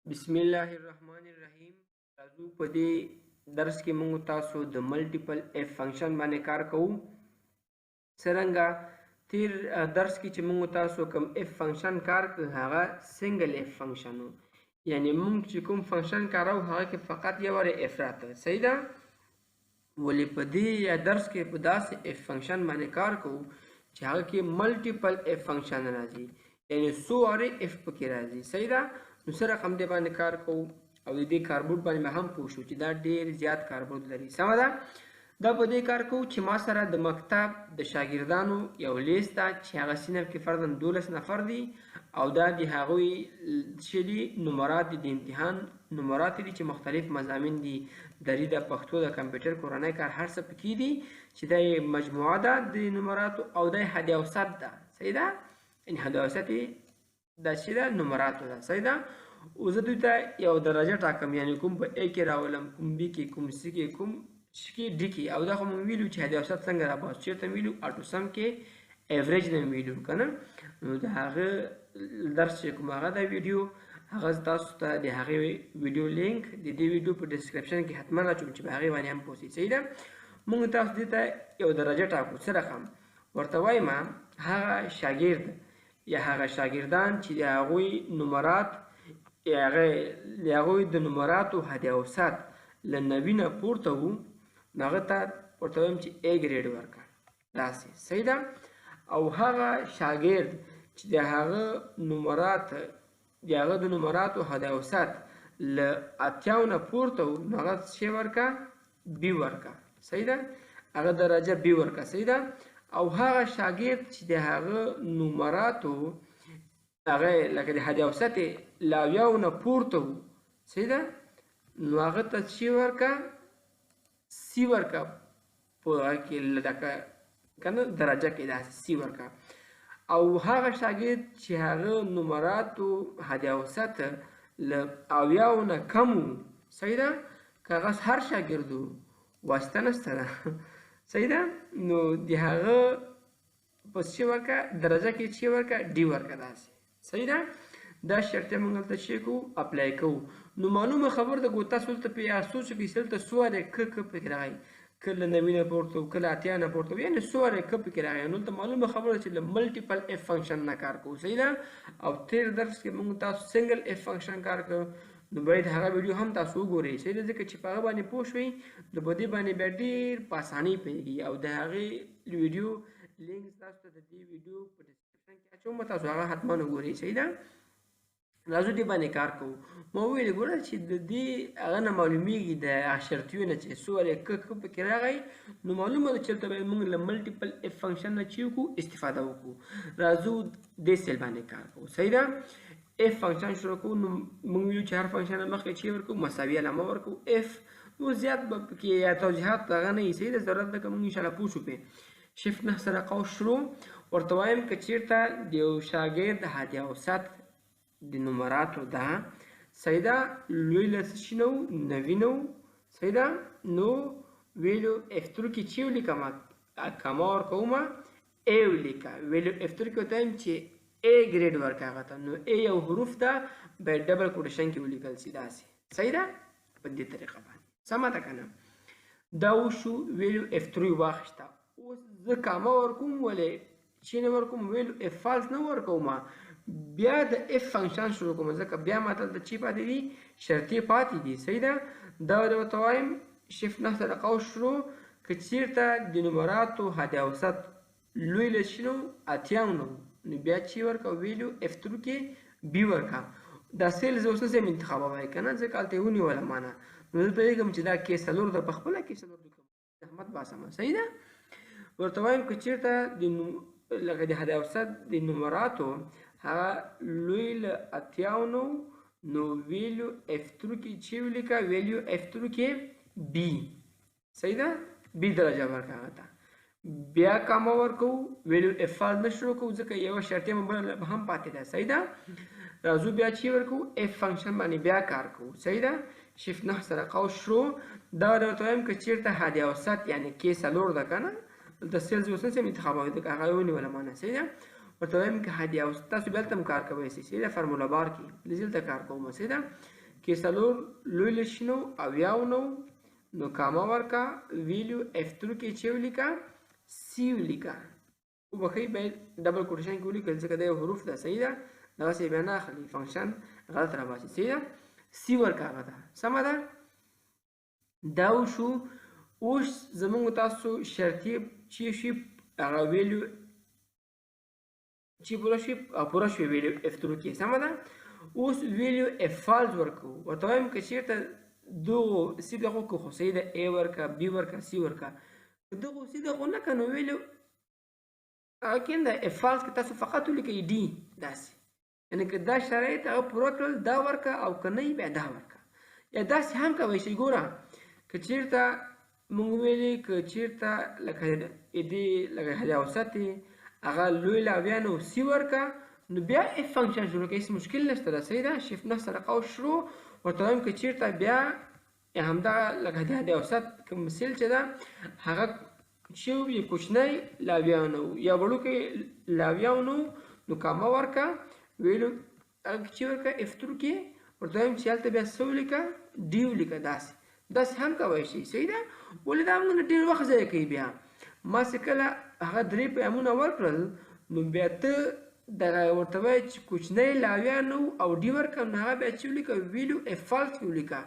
بسم الله الرحمن الرحیم. راځو په دې درس کې موږ تاسو د ملټیپل اف فنکشن باندې کار کوو. څرنګه تیر درس کې چې موږ تاسو کوم اف فنکشن کار کړ هغه سنگل اف فنکشن و، یعنی موږ چې کوم فنکشن کارو هغه کې فقط یو واره اف راته. صحیح ده؟ ولې په دې درس کې په داسې اف فنکشن باندې کار کوو چې هغه کې ملټیپل اف فنکشن راځي، یعنی څو واره اف پکې راځي. صحیح ده؟ نو سره هم دې باندې کار کوو او د دې کاربورډ باندې هم پوه شو چې دا ډېر زیات کاربورډ لري. سمه ده؟ دا په دې کار کوو چې ما سره د مکتب د شاګردانو یو لیست ده چې هغه صنف کې فرضاً 12 نفر دي او دا د هغوی چې دي نمرات دي، د امتحان نمرات دي چې مختلف مضامین دي، دري د پښتو د کمپیوټر کورنۍ کار هر څه پکې دي چې دا مجموعه ده د نمراتو او دا هدیه اوسط ده. صحیح ده؟ یعنې هدیه اوسط دا چې ده نمراتو ده. صحیح ده؟ او زه دوی ته یو درجه ټاکم، یعنی کوم په A کې راولم، کوم B کې، کوم C کې، کوم C کې، D کې. او دا خو موږ ویلو چې هدیه اوسط څنګه راباسو، چېرته ویلو آټو سم کې ایوریج نه ویلو که نه. نو د هغه درس چې کوم هغه دا ویډیو هغه تاسو ته د هغې ویډیو لینک د دې ویډیو په ډسکرپشن کې حتما اچوم چې په هغې باندې هم پوه شئ. صحیح ده؟ موږ تاسو دې ته یو درجه ټاکو. څه رقم ورته وایم؟ هغه شاګرد یا هغه شاګردان چې د هغوی نمرات د هغوی د نمراتو هدیه اوسط له 90 نه پورته وو، نو هغه ته ورته وایم چې A ګریډ ورکړه. داسې. صحیح ده؟ او هغه شاګرد چې د هغه د نمراتو هدیه اوسط له 80 نه پورته وو، نو هغه څه ورکړه؟ B ورکړه. صحیح ده؟ هغه درجه B ورکړه. صحیح ده؟ او هغه شاګرد چې د هغه نمراتو هغه لکه د هدیه اوسط له 80 نه پورته وو، صحیح ده؟ نو هغه ته څه ورکړه؟ C ورکړه. په هغه کې لکه که نه درجه کې داسې C ورکړه. او هغه شاګرد چې هغه نمراتو هدیه اوسط له 80 نه کم وو، صحیح ده؟ که هغه هر شاګرد وو، واسطه نشته ده. صحیح ده؟ نو د هغه په څه ورکړه؟ درجه کې څه ورکړه؟ D ورکړه. داسې. صحیح ده؟ دا شرط موږ هلته څه کوو؟ اپلای کوو. نو معلومه خبر ده که تاسو هلته په اساسو کې هلته څو واره که پکې راغی، کله 90 نه پورته وو، کله 80 نه پورته وو، یعنې څو واره که پکې راغی. نو هلته معلومه خبره چې له ملټیپل اف فنکشن نه کار کوو. صحیح ده؟ او تیر درس کې موږ تاسو سنګل اف فنکشن کار کوو، نو باید هغه ویډیو هم تاسو وګورئ. صحیح ده؟ ځکه چې په هغه باندې پوه شوئ نو په دې باندې بیا ډېر په اسانۍ پوهېږي. او د هغې ویډیو لینک تاسو ته د دې ویډیو په ډسکرپشن کې اچوم، تاسو هغه حتما وګورئ. صحیح ده؟ راځو دې باندې کار کوو. ما وویل ګوره چې د دې هغه نه معلومیږي د شرطیو نه چې څو واره که پکې راغی، نو معلومه ده چې هلته باید موږ له ملټیپل اف فنکشن نه چې وکړو استفاده وکړو. راځو دې سیل باندې کار کوو. صحیح ده؟ اف فنکشن شروع کوو. نو موږ ویلو چې هر فنکشن مخکې چې ورکوو مساوي علامه ورکوو اف. نو زیات به پکې یا توضیحات هغه نه وي. صحیح ده؟ ضرورت ده که موږ انشاءالله پوه شو پرې. شفت 9 سره قوس شروع. ورته وایم که چېرته د یو شاګرد هدیه اوسط د نمراتو ده، صحیح ده، لوی له څه شي نه وو؟ 90 نه وو. صحیح ده؟ نو ویلو افترو کې چې ولیکم کما ورکومه A ولیکه. ویلو افترو کې ورته وایم چې A ګریډ ورکړه هغه ته. نو A یو حروف ده، باید ډبل کوټیشن کې ولیکل سي. داسې. صحیح ده؟ په دې طریقه باندې. سمه ده که نه؟ دا وشو. ویلو افترو یې واخیسته. اوس زه کاما ورکوم، ولې چې نه ورکوم؟ ویلو اف فالس نه ورکومه، بیا د اف فنکشن شروع کوم، ځکه بیا ماته د چی پاتې دي؟ شرطي پاتې دي. صحیح ده؟ دا ورته وایم شفت 9 سره قوس شروع. که چېرته د نمراتو هدیه اوسط لوی له شي نه وو 80 نه وو، نو بیا چې ورکړه ویلو اف ترو کې B ورکړه. دا سیلز اوس نسم انتخابوی که نه، ځکه هلته یې ونیوله مانه. نو زه پوهېږم چې دا کې 4 ده، په خپله کې 4 ده، زحمت باسمه. صحیح ده؟ ورته وایم که چېرته لکه د هدیه اوسط د نمراتو هغه لوی له 80 نه وو، نو ویلو اف ترو کې چې ولیکه؟ ویلو اف ترو کې B. صحیح ده؟ B درجه ورکړه هغه ته. بیا کاما ورکوو. ویلو اف فالس نه شروع کوو، ځکه یوه شرطیه بله هم پاتې ده. صحیح ده؟ راځو بیا چې ورکوو اف فنکشن باندې بیا کار کوو. صحیح ده؟ شفت 9 سره قوس شروع. دا ورته وایم که چېرته هدیه اوسط یعنې کې 4 ده که نه، دلته سیلز اوس نسم انتخابوی، ځکه هغه یې ونیوله مانه. صحیح ده؟ ورته وایم که هدیه اوسط تاسو بیا هلته هم کار کوی شئ صحیح ده فارمولا بار کې زه دلته کار کوم صحیح ده کې څلور لوی لشنو اویاو نو نو کاما ورکا ویلیو F3 کې چې ولیکه سی ولیکه وبخښئ باید ډبل کوټیشن کې ولیکل ځکه دا یو حروف ده صحیح ده دغسې بیا نه اخلي فنکشن غلط راباسي صحیح ده سی ورکه هغه ده سمه ده دا وشو اوس زموږ تاسو شرطي چې شي هغه ویلیو چې پوره شوي ویلیو F3 کې سمه ده اوس ویلیو F فالز ورکو ورته وایم که چېرته دغو سی دغو که خو صحیح ده A ورکه B ورکه C ورکه که دغو سی دغو نه که نو ویلیو هغه کې ده F فالز کې تاسو فقط ولیکئ D داسې یعنې که دا شرایط هغه پوره کړل دا ورکه او که نه بیا دا ورکه یا داسې هم کوی شئ ګوره که چېرته موږ ویلې که چېرته لکه دې لکه هدیه اوسط هغه لوی لاویا نو سی ورکه نو بیا اف فنکشن شروع کړئ هېڅ مشکل نشته ده صحیح ده شیفت نه سره قوس شروع ورته وایم که چېرته بیا همدغه لکه د هدیه اوسط کوم مثال چې ده هغه چې وي کوچنی لاویا نه و یا وړوکی لاویا نه و نو کاما ورکه ویلو هغه چې ورکه F3 کې ورته وایم چې هلته بیا څه ولیکه ډي ولیکه داسې هم کوی شي صحیح ده ولې دا موږ ډېر وخت ضایع کوي بیا ما چې کله هغه درې پیغامونه ورکړل نو بیا ته دغه ورته وایي چې کوچنی لاویا نه او ډي ورکړه نو هغه بیا چې ولیکه ویلو F فالز کې ولیکه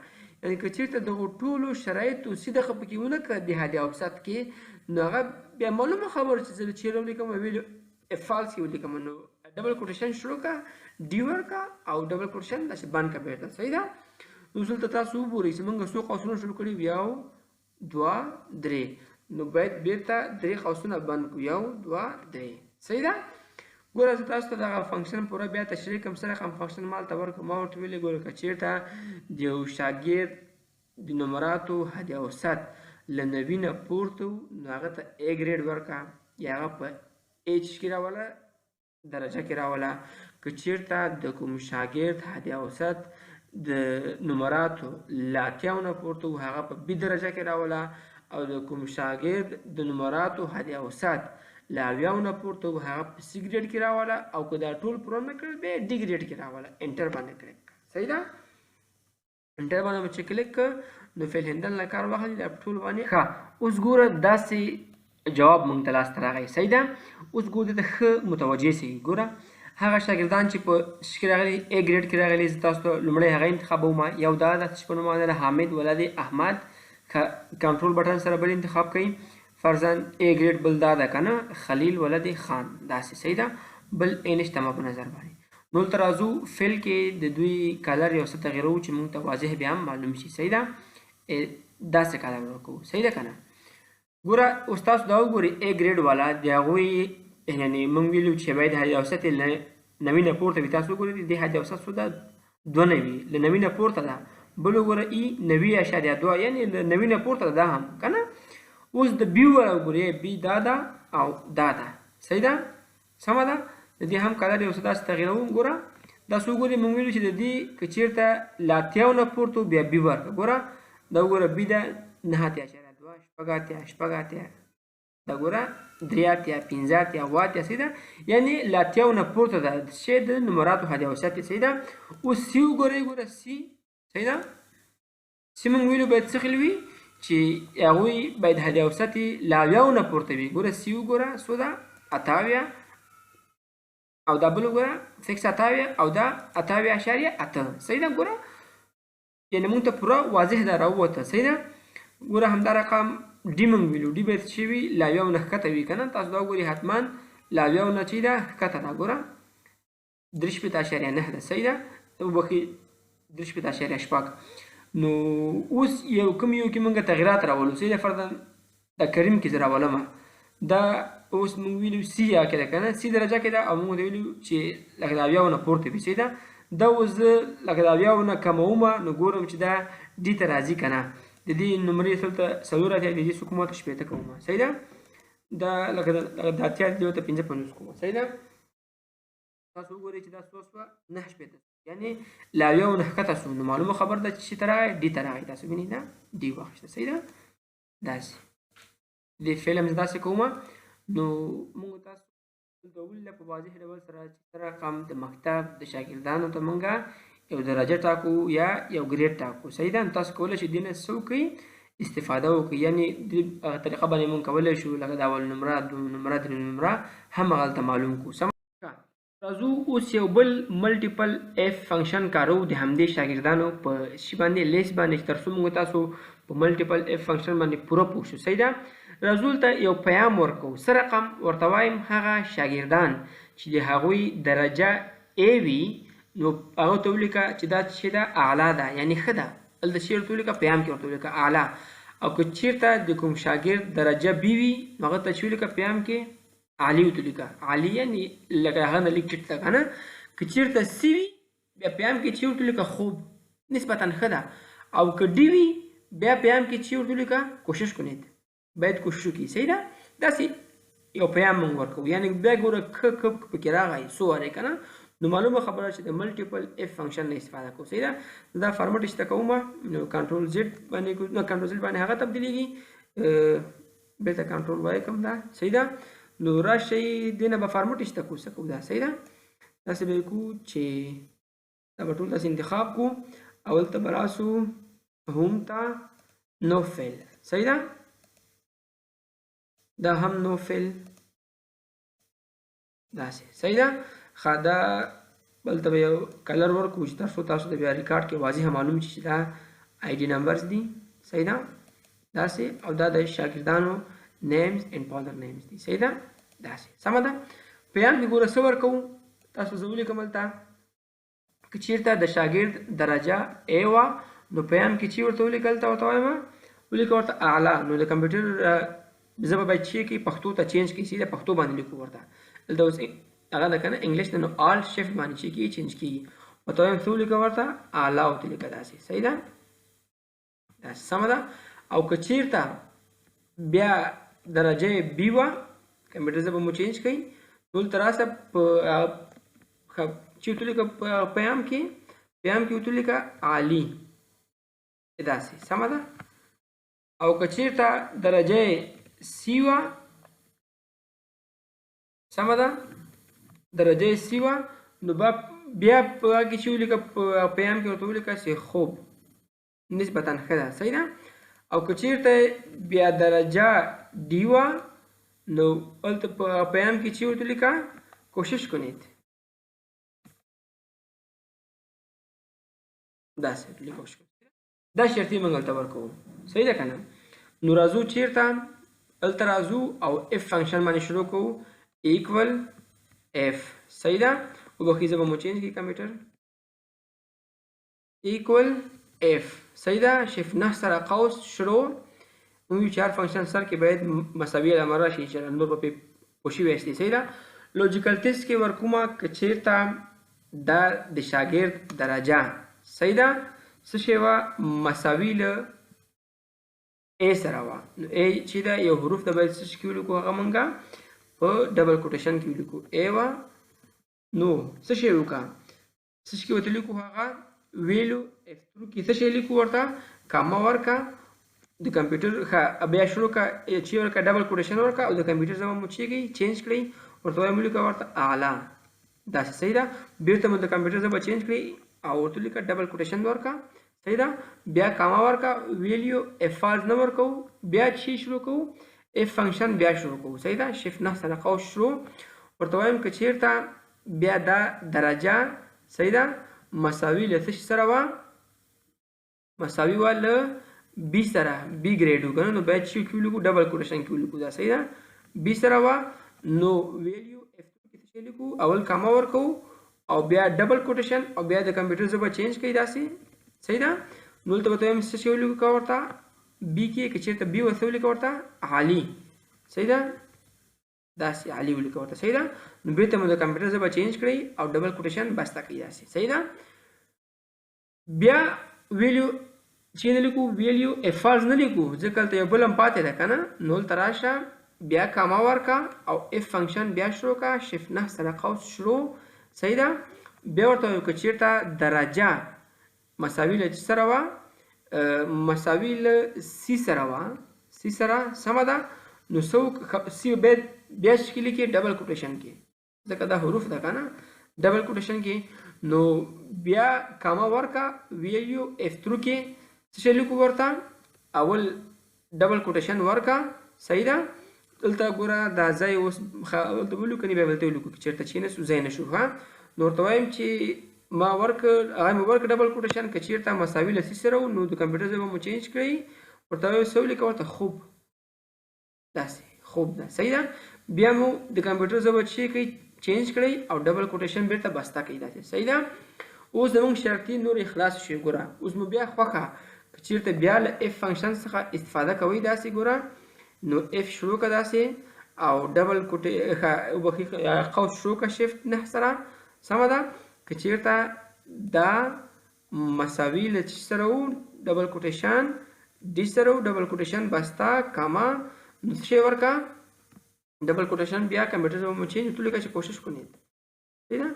یعنې که چېرته دغو ټولو شرایطو سی دغه پکې ونه کړه د هدیه اوسط کې نو هغه بیا معلومه خبره چې زه چیرې ولیکم ویلو F فالز کې ولیکم نو ډبل کوټیشن شروع کړه ډي ورکړه او ډبل کوټیشن داسې بند کړه بېرته صحیح ده اوس دلته تاسو وګورئ چې موږ څو قوسونه شروع کړي یو دوه درې نو باید بیرته درې قوسونه بند کړو یو دوه درې صحیح ده ګوره زه تاسو ته دغه فنکشن پوره بیا تشریح کوم څه رقم فنکشن ما هلته ورکړو ما ورته ویلې ګوره که چېرته د یو شاګرد د نمراتو هدیه اوسط له 90 نه پورته نو هغه ته A ګریډ ورکړه یا هغه په H کې راوله درجه کې راوله که چېرته د کوم شاګرد هدیه اوسط د نمراتو له 80 نه پورته و هغه په B درجه کې راوله او د کوم شاګرد د نمراتو هدیه اوسط له 80 نه پورته و هغه په C ګریډ کې راوله او که دا ټول پوره نه کړل بیا D ګریډ کې راوله انټر باندې کلیک صحیح ده انټر باندې چې کلیک کړ نو فعل هندل نه کار واخلي دا ټول باندې ښه اوس ګوره داسې جواب موږ ته لاسته راغی صحیح ده اوس ګوره دلته ښه متوجه سئ ګوره هغه شاګردان چې په کې راغلي A ګریډ کې راغلي زه تاسو ته لومړی هغه انتخابوم یو دا ده چې په نوم باندې حامد ولد احمد کنټرول بټن سره بل انتخاب کوي فرضاً A ګریډ بل دا ده که نه خلیل ولد خان داسې صحیح ده بل نشته ما په نظر باندې نو دلته راځو فیل کې د دوی کلر یو څه تغیرو چې موږ ته واضح بیا هم معلوم شي صحیح ده داسې کلر ورکوو صحیح ده که نه ګوره اوس تاسو دا وګورئ A ګریډ والا د هغوی یعنې موږ ویلو چې باید هدیه اوسط یې له 90 نه پورته وي تاسو وګورئ د هدیه اوسط څو ده 2 نوي له 90 نه پورته ده بل وګوره E 90.2 یعنې له 90 نه پورته ده هم که نه اوس د B والا وګورئ B دا ده او دا ده صحیح ده سمه ده د دې هم کلر یو څه داسې تغیروم ګوره داسې وګورئ موږ ویلو چې د دې که چېرته له 80 نه پورته بیا B ورکړه ګوره دا وګوره B ده 9.2 شپږ اتیا دا ګوره 3 اتیا 5 اتیا 7 اتیا صحیح ده یعنې له 80 نه پورته ده چې د نمراتو هدیه اوسط صحیح ده اوس C وګورئ ګوره C صحیح ده C موږ ویلو باید څه خل وي چې هغوی باید هدیه اوسط یې له 80 نه پورته وي ګوره C وګوره څو ده 88 او دا بل وګوره فکس 88 او دا 88.8 صحیح ده ګوره یعنې موږ ته پوره واضح ده راووته صحیح ده ګوره همدا رقم ډي موږ ویلو ډي باید چې وي له 80 نه ښکته وي که نه تاسو دا وګورئ حتما له 80 نه چې ده ښکته ده ګوره 3.9 ده صحیح ده وبخښئ 3.6 نو اوس یو کوم یو کې موږ تغیرات راولو صحیح ده فرضاً د کریم کې زه راولم دا اوس موږ ویلو C یا کې ده که نه C درجه کې ده او موږ ویلو چې لکه د 80 نه پورته وي صحیح ده دا اوس زه لکه د 80 نه کمومه نو ګورم چې دا D ته راځي که نه د دې نمرې دلته 4 اتیا د دې څو کومه ته 80 کومه صحیح ده دا لکه د اتیا دې ته 55 کومه صحیح ده تاسو وګورئ چې دا څو شوه 9 یعنې له 80 نه ښکته شو نو معلومه خبر ده چې ته راغی D ته راغی تاسو وینئ دا D واخیسته صحیح ده داسې دې فعل هم داسې کومه نو موږ تاسو د ولله په واضح ډول سره چې رقم د مکتب د شاګردانو ته مونږه یو درجه ټاکو یا یو ګریډ ټاکو. صحیح ده. تاسو کولی شئ دې نه څه وکړئ، استفاده وکړئ. یعنې دې طریقه باندې مونږ کولی شو لکه د اول نمره، دویم نمره، دریم نمره هم هغلته معلوم کړو. راځو اوس یو بل ملټیپل اف فنکشن کارو د همدې شاګردانو په شي باندې لیست باندې تر څو موږ تاسو په ملټیپل اف فنکشن باندې پوره پوه شو. صحیح ده. راځو ته یو پیام ورکو. څه رقم ورته وایم؟ هغه شاګردان چې د هغوی درجه A وي نو هغه ته ولیکه چې دا چې ده اعلی ده، یعنې ښه ده. هلته چې ورته ولیکه پیام کې ورته ولیکه اعلی. او که چېرته د کوم شاګرد درجه B وي نو هغه ته چې ولیکه پیام کې عالی ورته ولیکه. عالی یعنې لکه هغه نه لږ ټیټ ده که نه. که چېرته C وي بیا پیام کې چې ورته ولیکه خوب، نسبتا ښه ده. او که D وي بیا پیام کې چې ورته ولیکه کوشش کنید، باید کوشش وکړي. صحیح ده. داسې یو پیام موږ ورکوو. یعنې بیا ګوره که پکې راغی څو وارې که نه، نو معلومه خبره چې د ملټیپل اف فنکشن نه استفاده کوو. صحیح ده. دا فارمټ ایسته کوم نو کنټرول زیډ باندې نو کنټرول زیډ باندې هغه تبدیلیږي، بېرته کنټرول وای کوم دا. صحیح ده. نو راشئ دې نه به فارمټ ایسته کوو. څه کوو دا؟ صحیح ده. داسې به یې کوو چې دا به ټول داسې انتخاب کوو. اول ته به راسو هوم ته نو فیل. صحیح ده. دا هم نو فیل داسې. صحیح ده. ښه دا بل ته به یو کلر ورکړو چې تر څو تاسو د بیا ریکارډ کې واضح معلوم شي چې دا آی ډي نمبرز دي. صحیح ده. داسې او دا د شاګردانو نیمز اینډ فادر نیمز دي. صحیح ده. داسې سمه ده. پیام کې ګوره څه ورکوو تاسو زه ولیکم هلته. که چېرته د شاګرد درجه A وه نو پیام کې چې ورته ولیکه هلته ورته وایم ولیکه ورته اعلی. نو د کمپیوټر ژبه باید چې کړي پښتو ته چینج کړي. سیده پښتو باندې لیکو ورته. دلته اوس هغه ده که نه انګلیش ده نو آلټ شفټ باندې چې کېږي چینج کېږي. ورته وایم څه ولیکه ورته اعلی ورته لیکه داسې. صحیح ده. داسې سمه ده. او که چېرته بیا درجه B وه کمپیوټر ژبه مو چینج کړئ دلته راسه په چې ورته ولیکه پیام کې ورته ولیکه عالي. داسې سمه ده. او که چېرته درجه C وه سمه ده درجه C وه نو بیا په هغه کې چې ولیکه پیام کې ورته ولیکه چې خوب، نسبتا ښه ده. صحیح ده. او که چېرته بیا درجه D وه نو هلته په پیام کې چې ورته ولیکه کوشش کنید. داسې لیکه کوشش کنید. دا شرطي موږ هلته ورکوو. صحیح ده که نه. نو راځو چېرته هلته راځو او اف فنکشن باندې شروع کوو ایکول اف. صحیح ده. وبخښئ زه به مو چینج کړي کمپیوټر ایکول اف. صحیح ده. شفت 9 سره قوس شروع. موږ چې هر فنکشن سر کې باید مساوي علامه راشي چې نور به پرې پوه شوي یاستئ. صحیح ده. لوجیکل ټیسټ کې ورکومه که چېرته دا د شاګرد درجه صحیح ده څه شی وه مساوي له A سره وه. نو A چې ده یو حروف ته باید څه شي کې ولیکو هغه مونږه په ډبل کوټیشن کې ولیکو. A وه نو څه شی وکړه څه شي کې ورته لیکو هغه ویلو F2 کې څه شی لیکو ورته کاما ورکړه د کمپیوټر ښه بیا شروع کړه چې ورکړه ډبل کوټیشن ورکړه او د کمپیوټر ژبه مو چې کړئ چینج کړئ ورته وایم ولیکه ورته اعلی. داسې صحیح ده. بیرته مو د کمپیوټر ژبه چینج کړئ او ورته ولیکه ډبل کوټیشن ورکړه. صحیح ده. بیا کاما ورکړه ویلیو اف فالز نه ورکوو بیا چې شروع کوو اف فنکشن بیا شروع کوو. صحیح ده. شفت 9 سره قوس شروع. ورته وایم که چېرته بیا دا درجه صحیح ده مساوي له څه شي سره وه مساوي وه له B سره B ګریډ وکړه نو باید چې کې ولیکو ډبل کوټیشن کې ولیکو. دا صحیح ده. B سره وه نو ویلیو F2 کې څه شی لیکو اول کاما ورکوو او بیا ډبل کوټیشن او بیا د کمپیوټر ژبه چینج کړئ داسې. صحیح ده. نو دلته به ته وایم څه شی ولیکه ورته B کې که چېرته B ورته ولیکه ورته عالي. صحیح ده. داسې عالي ولیکه ورته. صحیح ده. نو بیرته مو د کمپیوټر ژبه چینج کړئ او ډبل کوټیشن بسته کړئ داسې. صحیح ده. بیا ویلیو چې نه لیکو ویلیو اف فالز نه لیکو ځکه هلته یو بل هم پاتې ده که نه. نو هلته راشه بیا کاما ورکړه او اف فنکشن بیا شروع کړه شفت 9 سره قوس شروع. صحیح ده. بیا ورته وایو که چېرته درجه مساوي له سره وه مساوي له C سره وه C سره سمه ده. نو څه C باید بیا چې کې لیکې ډبل کوټیشن کې ځکه دا حروف ده کنه ډبل کوټیشن کې. نو بیا کاما ورکا ویلیو اف تھرو کې څه شی لیکو ورته اول ډبل کوټیشن ورکا صحیح ده. دلته ګوره دا ځای اوس دلته ولیکو کني بیا دلته ولیکو چېرته چې نه ځای نه شو ها. نو ورته وایم چې ما ورکړ هغه مې ورکړ ډبل کوټیشن که چېرته مساوي له څه سره و نو د کمپیوټر ژبه مو چینج کړئ ورته وایم څه ولیکه ورته خوب داسې خوب ده صحیح ده. بیا مو د کمپیوټر ژبه چې کوي چینج کړئ او ډبل کوټیشن بیرته بسته کوي داسې صحیح ده. اوس زموږ شرطي نور خلاص شي ګوره اوس مو بیا خوښه که چېرته بیا له اف فنکشن څخه استفاده کوئ داسې ګوره نو اف شروع که داسې او ډبل قوس شروع که شفت 9 سره سمه ده. که چېرته دا مساوي له چې سره و ډبل کوټیشن ډي سره و ډبل کوټیشن بسته کاما نو څه شی ورکه ډبل کوټیشن بیا کمپیوټر ژبه مو چینج ټول چې کوشش کنید صحیح ده.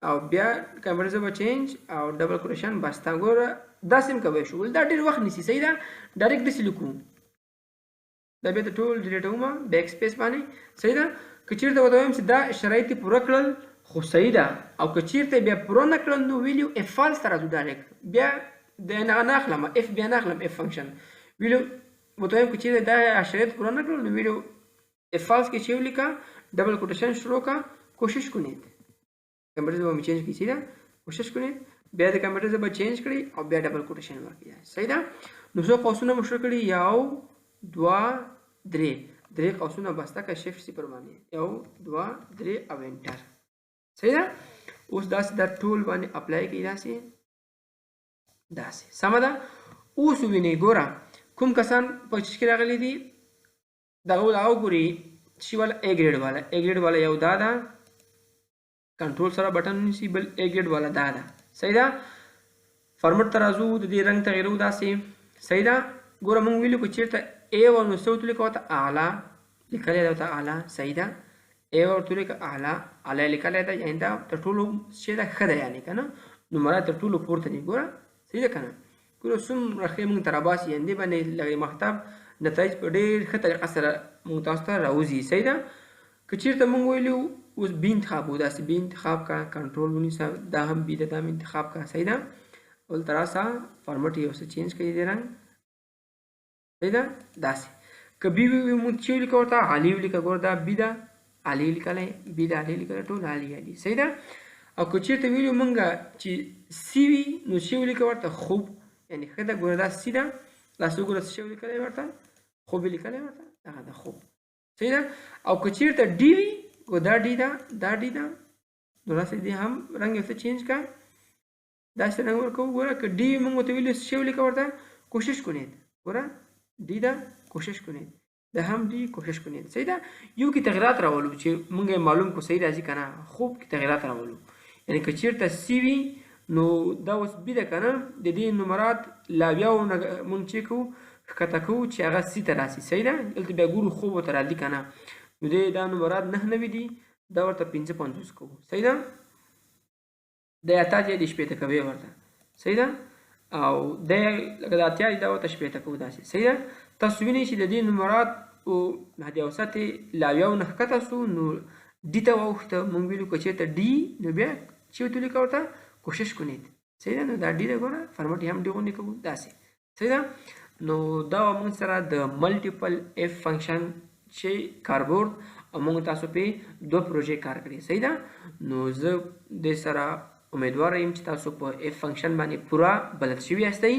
او بیا کمپیوټر ژبه چینج او ډبل کوټیشن بسته ګوره داسې هم کوی شو دا ډېر وخت نیسي صحیح ده. ډایرکټ داسې لیکو دا بیا د ټول ډیلیټومه بیک سپیس باندې صحیح ده. که چېرته ورته وایم چې دا شرایط پوره کړل خو صحیح ده او که چېرته بیا پوره نه کړل نو ویلیو اف فالس ته راځو ډایرکټ بیا د نه اخلم اف بیا نه اخلم اف فنکشن ویلیو ورته وایم که چېرته دا شرایط پوره نه کړل نو ویلیو اف فالس کې چې ولیکه ډبل کوټیشن شروع کا کوشش کنید کمپیوټر ژبه مې چینج کړي صحیح ده کوشش کنید بیا د کمپیوټر ژبه چینج کړئ او بیا ډبل کوټیشن ورکړئ صحیح ده. نو څو قوسونه مو شروع کړي 1 2 3 قوسونه بسته که شفت صفر باندې 1 2 3 او انټر صحیح ده. اوس داسې دا ټول باندې اپلای کړئ داسې سمه ده. اوس وینئ ګوره کوم کسان په کې راغلي دي دغه وګورئ چې والا ا ګریډ والا یو دا ده کنټرول سره بټن نیسي بل ا ګریډ والا دا ده صحیح ده. فارمټ ته راځو د دې رنګ تغیرو داسې صحیح ده. ګوره موږ ویلو که چېرته ا ونو څه ورته لیکه ورته اعلی لیکلی ده ورته اعلی صحیح ده. ا ورته لیکه اعلی لیکلی ده یعنې دا تر ټولو چې ده ښه ده یعنې که نه نو مراد تر ټولو پورته دي ګوره صحیح ده که نه. ګوره څومره ښې موږ ته راباسي یعنې دې باندې لږ مختب نتایج په ډېر ښه طریقه سره موږ تاسو ته راوځي صحیح ده. که چېرته موږ ویلو اوس بي انتخاب و داسې بي انتخاب کا کنټرول ونیسه دا هم بي ده دا هم انتخاب کا صحیح ده. ولته راسه فارمټ یو څه چینج کړي دې رنګ صحیح ده داسې. که بي موږ چې ولیکه ورته عالي ولیکه ګوره دا بي ده عالي لیکلی بي ده عالي لیکلی ټول عالي صحیح ده. او که چېرته ویلو موږ چې سی وي نو چې ولیکه ورته خوب یعنې ښه ده ګوره دا سی ده داسې وګوره څه شی ولیکلی ورته خوب یې لیکلی ورته دغه ده خوب صحیح ده. او که چېرته ډي وي دا ډي ده نو داسې دې هم رنګ یو څه چینج کا داسې رنګ ورکوو ګوره که ډي موږ ورته ویلو څه شی ولیکه ورته کوشش کنید ګوره ډي ده کوشش کنید ده هم ډي کوشش کنید صحیح ده. یو کې تغیرات راولو چې موږ یې معلوم کو صحیح راځي که نه خوب کې تغیرات راولو یعنې که چېرته سی وي نو دا اوس بي ده که نه د دې نمرات لاویاو نه موږ چې کوو ښکته کوو چې هغه سی ته راسي صحیح ده. دلته بیا ګورو خوب ورته راځي که نه نو دې دا نمرات 9 نوي دي دا ورته 55 کوو صحیح ده. د اتیا دی د شپېته کوي ورته صحیح ده. او د لکه د اتیا دا ورته شپېته کوو داسې صحیح ده. تاسو وینئ چې د دې نمرات او حد اوسط یې لاویاو نه ښکته سو نو ډي ته واوښته موږ ویلو که چېرته ډي نو بیا چې ورته ولیکه ورته کوشش کنید صحیح ده. نو دا ډي ده ګوره فارمټ یې هم ډي غوندې کوو داسې صحیح ده. نو دا موږ سره د ملټیپل اف فنکشن چې کاربورډ او موږ تاسو په 2 پروژې کار کړی صحیح ده. نو زه د سره امیدوار یم چې تاسو په اف فنکشن باندې پورا بلد شوي یاستئ.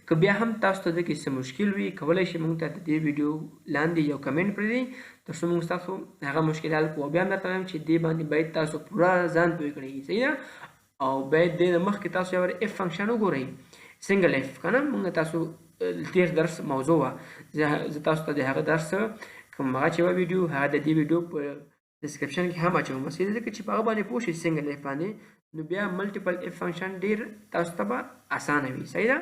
که بیا هم تاسو ته دغه څه مشکل وي کولی شئ موږ ته د دې ویډیو لاندې یو کمنټ پرېږدئ تر څو موږ ستاسو هغه مشکل حل کړو. بیا هم درته وایم چې دې باندې باید تاسو پورا ځان پوه کړئ صحیح ده. او باید د مخکې تاسو یو اف فنکشن وګورئ سنګل اف که نه موږ تاسو تیر درس موضوع وه زه تاسو ته د هغه درس کوم هغه چې ویډیو هغه د دې ویډیو په ډسکرپشن کې هم اچوم ځکه چې په هغه باندې پوه شئ سنګل اف باندې نو بیا ملټیپل اف فنکشن ډېر تاسو ته به اسانه وي صحیح ده.